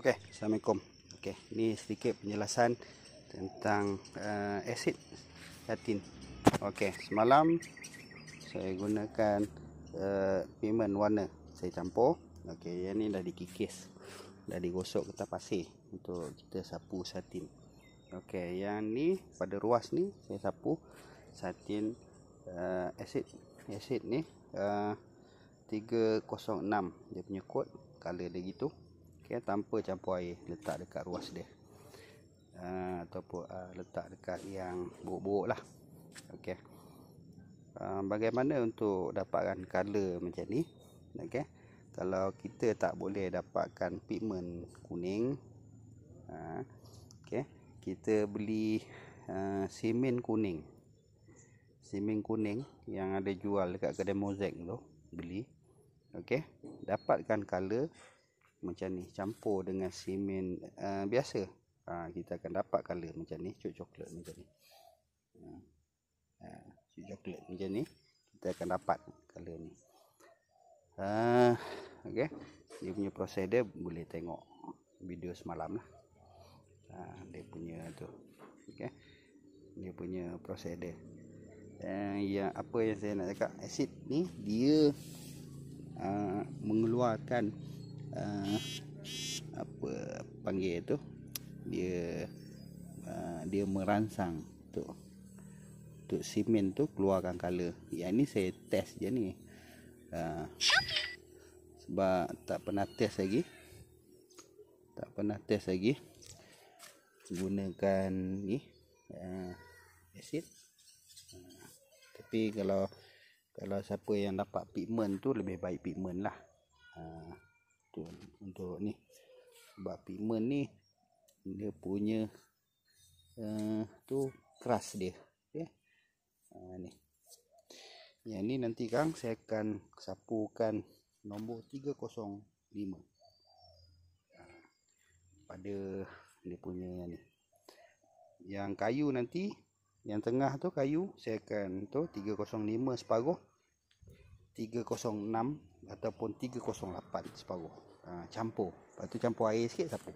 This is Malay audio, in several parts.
Okey, Assalamualaikum. Okey, ini sedikit penjelasan tentang asid satin. Okey, semalam saya gunakan pigment warna. Saya campur. Okey, yang ni dah dikikis. Dah digosok kertas pasir untuk kita sapu satin. Okey, yang ni pada ruas ni saya sapu satin asid. Asid ni 306 dia punya kod, color dia gitu. Okay, tanpa campur air, letak dekat ruas dia ataupun letak dekat yang buruk-buruk lah. Okay. Bagaimana untuk dapatkan color macam ni? Okay. Kalau kita tak boleh dapatkan pigment kuning, okay, kita beli semen kuning. Semen kuning yang ada jual dekat kedai Mozaik tu, beli. Okay. Dapatkan color macam ni, campur dengan semen biasa, kita akan dapat color macam ni, coklat macam ni. Coklat macam ni, kita akan dapat color ni. Okey, dia punya proses dia boleh tengok video semalam lah. Dia punya tu, okey, dia punya proses dia. Yang apa yang saya nak cakap, asid ni dia mengeluarkan apa panggil tu, dia merangsang untuk semen tu keluarkan color. Yang ni saya test je ni, sebab tak pernah test lagi gunakan ni asid. Tapi kalau siapa yang dapat pigment tu, lebih baik pigment lah. Untuk ni, sebab pigment ni dia punya tu keras dia. Okay. Ni. Yang ni nanti kan saya akan sapukan nombor 305 pada dia punya ni. Yang kayu nanti, yang tengah tu kayu, saya akan tu 305 separuh, 306 ataupun 308 separuh. Campur. Lepas tu campur air sikit, sapu.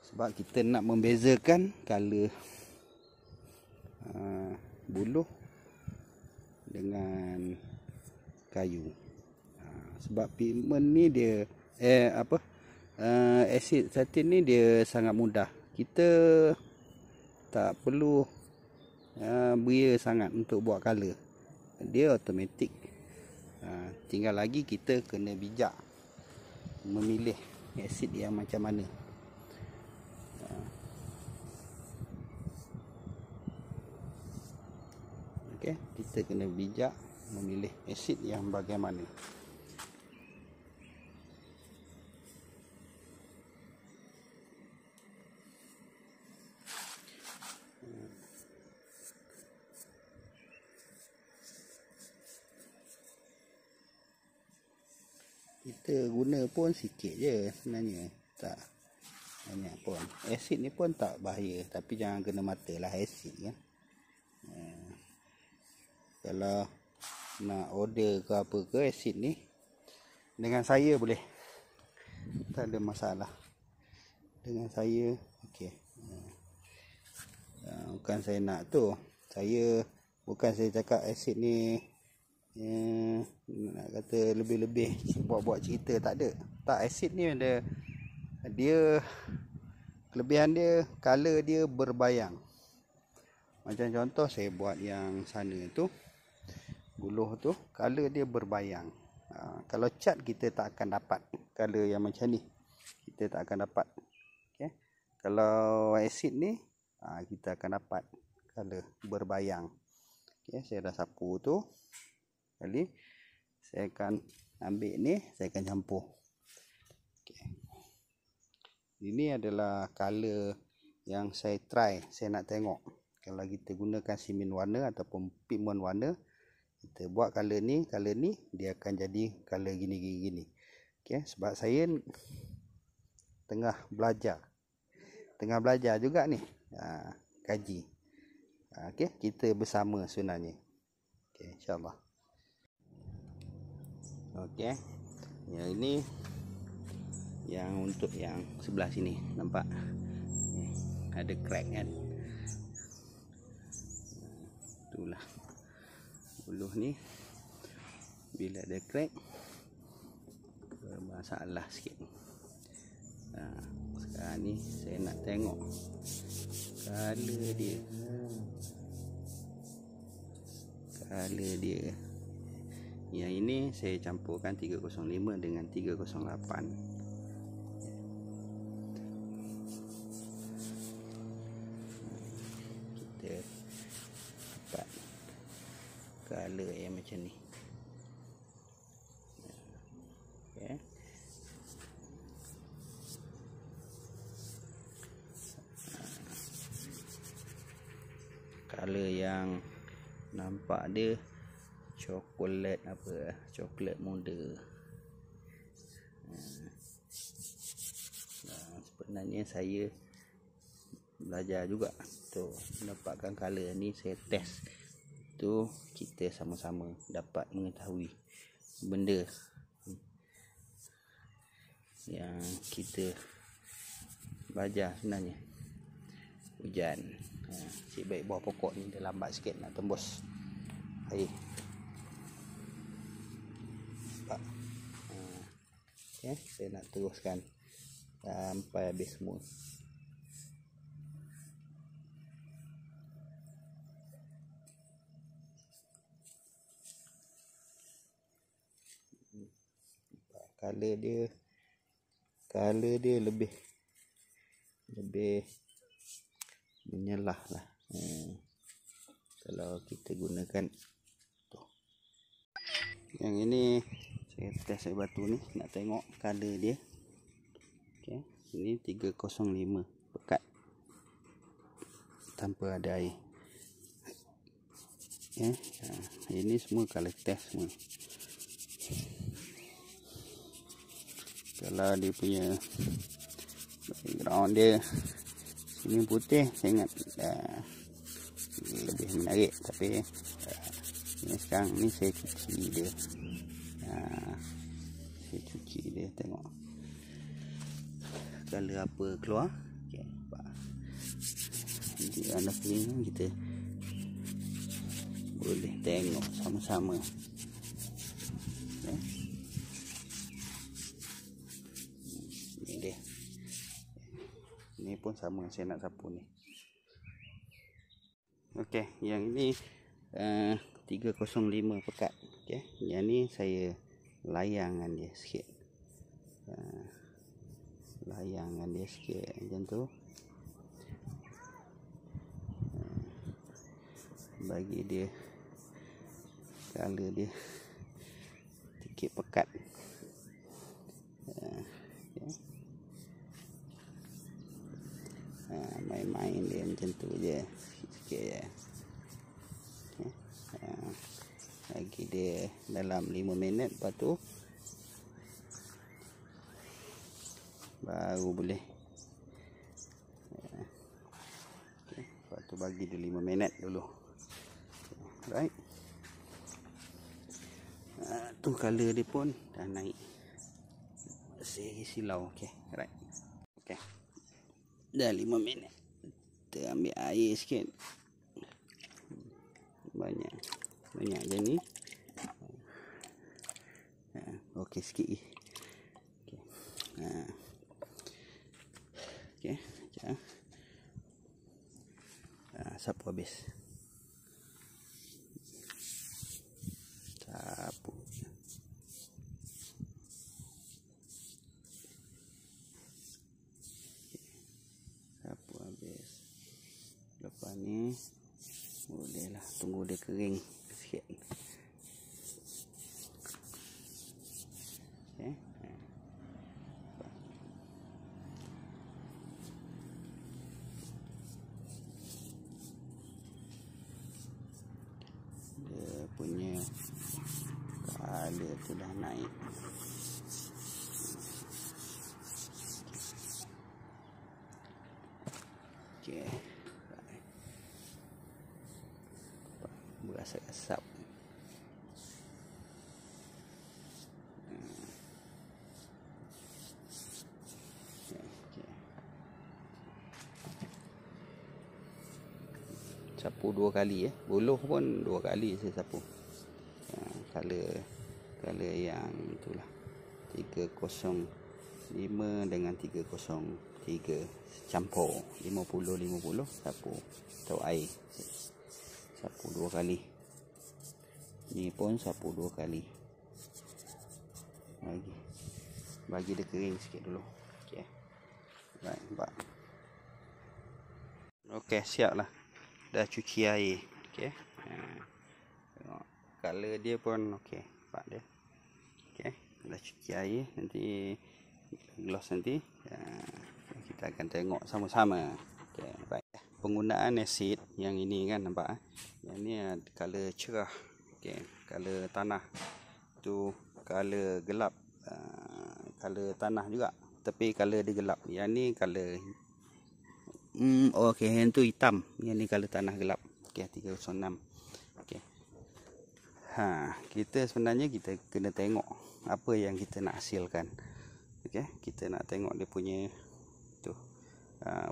Sebab kita nak membezakan color buluh dengan kayu. Sebab pigment ni dia asid satin ni dia sangat mudah. Kita tak perlu beria sangat untuk buat color. Dia automatik. Tinggal lagi kita kena bijak memilih asid yang macam mana. Okey, kita kena bijak memilih asid yang bagaimana. Kita guna pun sikit je sebenarnya, tak banyak pun. Asid ni pun tak bahaya, tapi jangan kena mata lah asid kan. Kalau nak order ke apa ke asid ni, dengan saya boleh, tak ada masalah dengan saya. Okey. Bukan saya nak tu, bukan saya cakap asid ni nak kata lebih-lebih buat cerita, tak ada. Tak, asid ni ada dia, kelebihan dia, color dia berbayang. Macam contoh saya buat yang sana tu, buluh tu, color dia berbayang. Kalau cat kita tak akan dapat color yang macam ni, kita tak akan dapat. Okay. Kalau asid ni kita akan dapat color berbayang. Okay, saya dah sapu tu. Kali saya akan ambil ni, saya akan campur. Okay. Ini adalah color yang saya try, saya nak tengok. Kalau kita gunakan semen warna ataupun pigment warna, kita buat color ni, dia akan jadi color gini. Okay, sebab saya tengah belajar juga ni, kaji. Okay, kita bersama sebenarnya. Okay, insyaAllah. Okey. Yang Yang untuk yang sebelah sini nampak ada crack kan. Itulah buluh ni bila ada crack bermasalah sikit. Sekarang ni saya nak tengok color dia. Yang ini saya campurkan 305 dengan 308. Kita dapat color yang macam ni. Okay. Color yang nampak dia coklat apa, coklat muda. Sebenarnya saya belajar juga tu mendapatkan color ni, saya test tu, kita sama-sama dapat mengetahui benda yang kita belajar sebenarnya. Hujan, cik baik buah pokok ni dia lambat sikit nak tembus air. Okay, saya nak teruskan sampai habis semua. Color dia lebih menyelah lah. Kalau kita gunakan tu. Yang ini saya test air batu ni nak tengok color dia. Okey, ini 305 pekat tanpa ada air. Ini semua color test semua. Kalau dia punya background dia ini putih, saya ingat lebih menarik, tapi ini sekarang ni saya cuci dia. Saya cuci dia, tengok color apa keluar. Okay, nanti anda pilih, kita boleh tengok sama-sama. Okay. Ini dia. Ini pun sama, saya nak sapu ni. Okey, yang ini 305 pekat. Okey, yang ni saya layangkan dia sikit. Layangkan dia sikit macam tu. Bagi dia color dia sikit pekat. Main-main dia macam tu je, sikit je. Lagi dia dalam 5 minit, lepas tu baru boleh. Lepas tu bagi dia 5 minit dulu. Right. Tu color dia pun dah naik. Saya silau. Okay, right. Okay, dah 5 minit. Kita ambil air sikit. Banyak je ni. Okey sikit lagi. Okey. Okey, sekejap. Sapu habis. Sapu. Sapu habis. Lepas ni bolehlah tunggu dia kering sikit. Okay. Dia punya color tu dah naik. Okay. Berasa asap. sapu 2 kali buluh pun 2 kali saya sapu. Color yang itulah 305 dengan 303 campur 50 sapu atau air. Sapu 2 kali. Ni pun sapu 2 kali. Bagi dia kering sikit dulu. Okey. Baik, nampak. Okey, siap lah. Dah cuci air. Okey. Tengok. Color dia pun okey. Nampak dia. Okey. Dah cuci air. Nanti gloss nanti. Kita akan tengok sama-sama. Okey, baik. Penggunaan asid yang ini kan nampak. Yang ni color cerah. Okey, color tanah. Tu color gelap. Color tanah juga. Tapi color dia gelap. Yang ni color okey, yang tu hitam. Yang ni color tanah gelap. Okey, 306. Okey. Kita sebenarnya kita kena tengok apa yang kita nak hasilkan. Okey, kita nak tengok dia punya tu.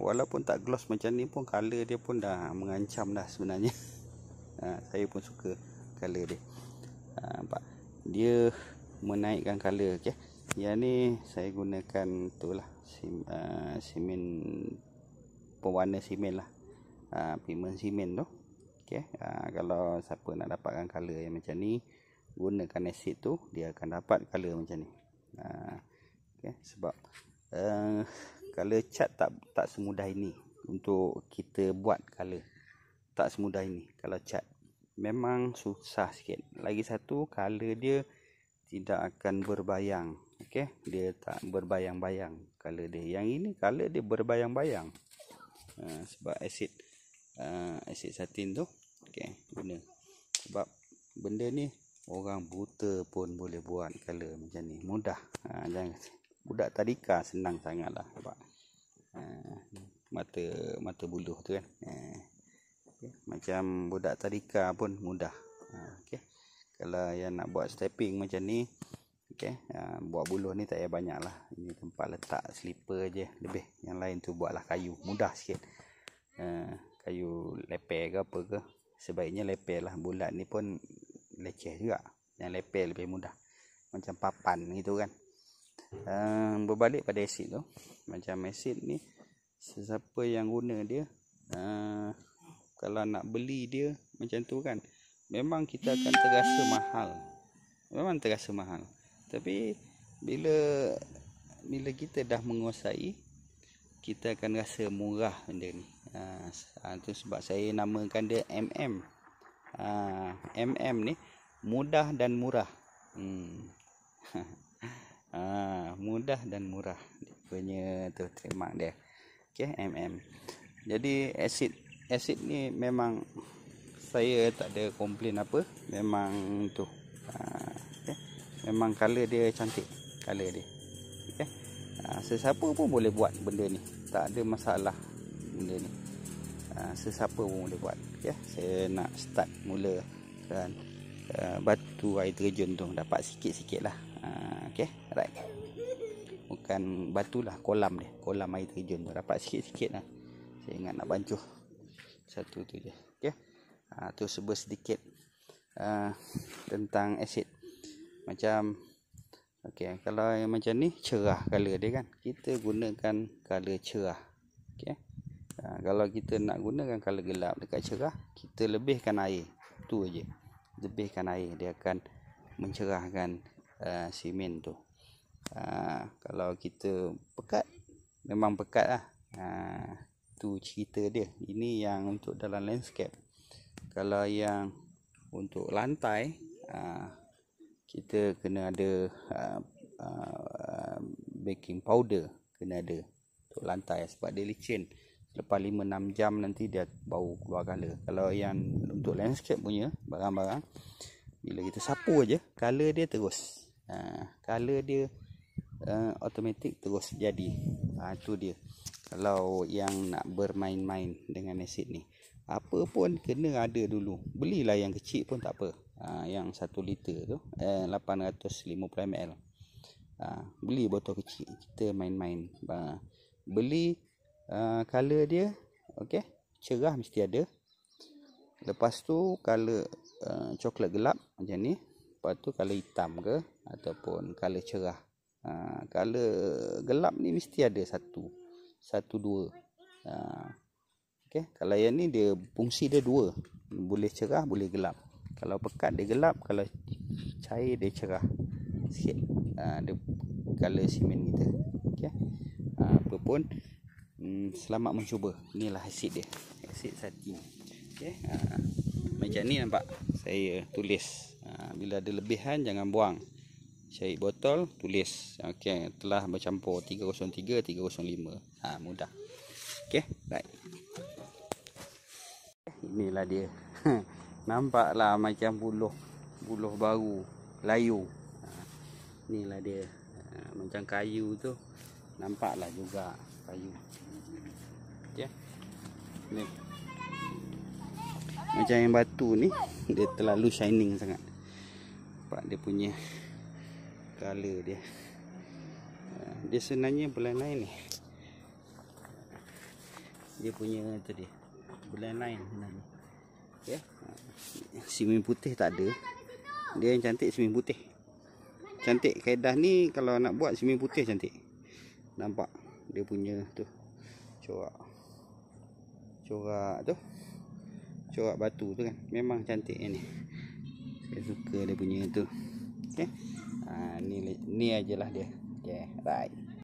Walaupun tak gloss macam ni pun color dia pun dah mengancam dah sebenarnya. Saya pun suka color dia. Nampak. Dia menaikkan color. Okey. Yang ni saya gunakan itulah simen, pewarna simen lah. Pigment simen tu. Okey. Kalau siapa nak dapatkan color yang macam ni, gunakan asid tu, dia akan dapat color macam ni. Okey, sebab color cat tak semudah ini untuk kita buat color. Tak semudah ini kalau cat. Memang susah sikit. Lagi satu, color dia tidak akan berbayang. Okey, dia tak berbayang-bayang color dia. Yang ini color dia berbayang-bayang. Sebab asid satin tu okey guna. Sebab benda ni orang buta pun boleh buat color macam ni. Mudah. Jangan budak tadika senang sangatlah sebab mata buluh tu kan. Okay. Macam budak tadika pun mudah. Okey. Kalau yang nak buat stepping macam ni, okey, buat buluh ni tak payah banyak lah. Ini tempat letak slipper je lebih. Yang lain tu buatlah kayu, mudah sikit. Kayu leper ke apa ke, sebaiknya leper lah. Bulat ni pun leceh juga. Yang leper lebih mudah. Macam papan gitu kan. Berbalik pada asid tu, macam asid ni, sesiapa yang guna dia, kalau nak beli dia macam tu kan, memang kita akan terasa mahal. Memang terasa mahal. Tapi bila kita dah menguasai, kita akan rasa murah benda ni. Tu sebab saya namakan dia MM. MM ni mudah dan murah. Mudah dan murah. Dia punya tu trademark dia. Okey, MM. Jadi asid ni memang saya tak ada komplain apa. Memang tu. Okay. Memang color dia cantik. Color dia. Okay. Sesiapa pun boleh buat benda ni. Tak ada masalah benda ni. Sesiapa pun boleh buat. Okay. Saya nak start mula kan. Batu air terjun tu dapat sikit-sikit lah. Okay, right. Bukan batu lah, kolam dia. Kolam air terjun tu dapat sikit-sikit lah. Saya ingat nak bancuh satu tu je. Okay. Tu sebut sedikit tentang asid. Macam okay, kalau yang macam ni cerah color dia kan, kita gunakan color cerah. Okay. Kalau kita nak gunakan color gelap dekat cerah, kita lebihkan air. Tu aje. Lebihkan air, dia akan mencerahkan simen tu. Kalau kita pekat, memang pekat lah. Tu cerita dia. Ini yang untuk dalam landscape. Kalau yang untuk lantai, kita kena ada baking powder, kena ada untuk lantai sebab dia licin. Lepas 5-6 jam nanti dia bau keluar color. Kalau yang untuk landscape punya barang-barang, bila kita sapu aja, color dia terus. Color dia automatik terus jadi. Itu dia. Kalau yang nak bermain-main dengan asid ni, apa pun kena ada dulu. Belilah yang kecil pun tak apa. Yang 1 liter tu 850 ml. Beli botol kecil, kita main-main. Beli color dia, okey, cerah mesti ada. Lepas tu color coklat gelap macam ni. Lepas tu color hitam ke ataupun color cerah. Color gelap ni mesti ada satu dua. Okey, kalau yang ni dia fungsi dia dua. Boleh cerah, boleh gelap. Kalau pekat dia gelap, kalau cair dia cerah sikit. Dia color simen kita. Okey. Apa pun selamat mencuba. Inilah asid dia. Asid satin. Okey. Macam ni nampak. Saya tulis. Bila ada lebihan jangan buang. Cari botol, tulis. Okey, telah bercampur 303, 305. Mudah. Okey, baik. Inilah dia. Nampaklah macam buluh baru layu. Inilah dia. Macam kayu tu. Nampaklah juga kayu. Okey. Ni. Macam yang batu ni, dia terlalu shining sangat. Nampak dia punya color dia. Dia sebenarnya bulan lain ni. Dia punya tu dia. Bulan lain sebenarnya. Okey. Simen putih tak ada. Dia yang cantik simen putih. Cantik kaedah ni kalau nak buat simen putih cantik. Nampak dia punya tu. Corak tu. Corak batu tu kan. Memang cantik yang ni. Saya suka dia punya tu. Okey. Ni ajalah dia. Okey, right.